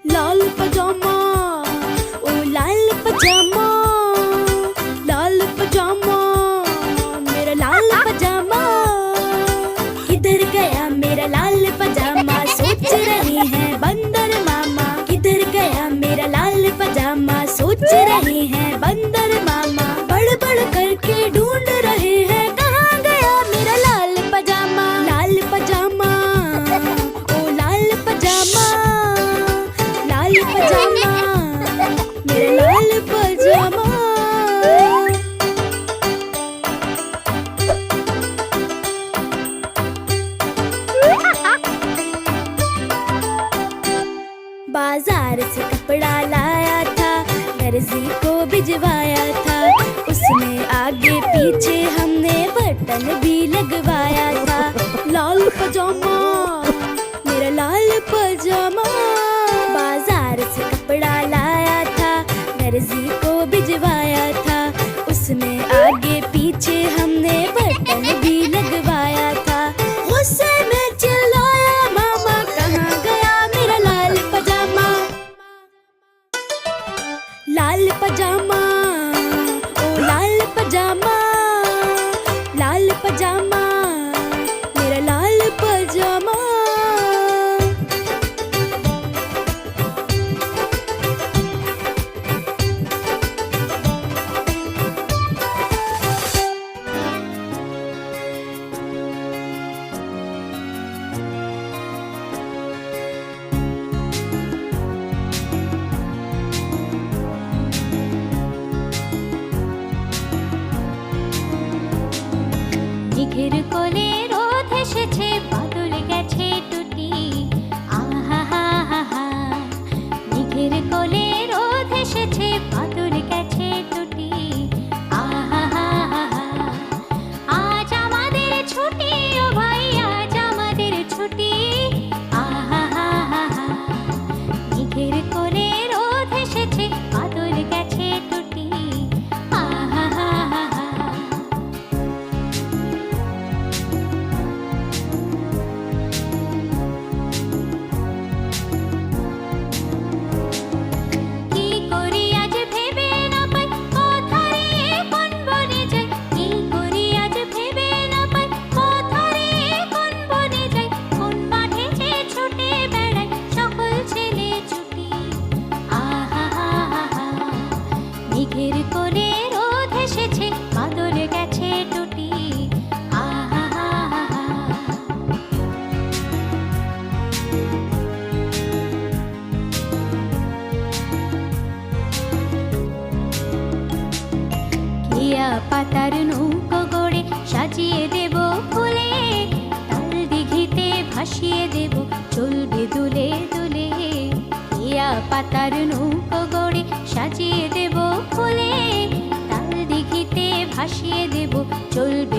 लाल पजामा, ओ लाल पजामा, लाल पजामा, मेरा लाल पजामा। किधर गया मेरा लाल पजामा, सोच रहे हैं बंदर मामा। किधर गया मेरा लाल पजामा, सोच रहे हैं बंदर मामा। बड़ करके ढूंढ रहे हैं, कहाँ गया मेरा लाल पजामा। लाल पजामा, ओ लाल पजामा, लाल पजामा, मेरा लाल पजामा। बाजार से कपड़ा लाया था, दर्जी को भिजवाया था। उसमें आगे पीछे हमने बटन भी लगवाया था। लाल पजामा, मेरा लाल पजामा। बाजार से कपड़ा लाया था, दर्जी को भिजवाया था। उसमें आगे पीछे हमने बटन भी लगवाया था। गुस्से में चिल्लाया मामा, कहाँ गया मेरा लाल पजामा। लाल पजामा, ओ लाल पजामा, लाल पजामा, मेरा लाल पजामा। মেঘের কোলে রোদ এসেছে, বাদল গেছে টুটি। আহা হা হা হা, মেঘের কোলে রোদ এসেছে, বাদল গেছে টুটি। আহা হা হা হা, আজ আমাদের ছুটি, ও ভাই আজ আমাদের ছুটি। আহা হা হা হা, মেঘের কোলে রোদ এসেছে, বাদল গেছে টুটি। আহা হা হা হা। মেঘের কোলে রোদ এসেছে, বাদল গেছে টুটি। আহা হা হা হা। কেয়া পাতার নৌকো গড়ে সাজিয়ে দেব ফুলে, তাল দিঘিতে ভাসিয়ে দেব, চলবে দুলে দুলে। কেয়া পাতার নৌকো গড়ে সাজিয়ে দেব ফুলে, তাল দিঘিতে ভাসিয়ে দেব, চলবে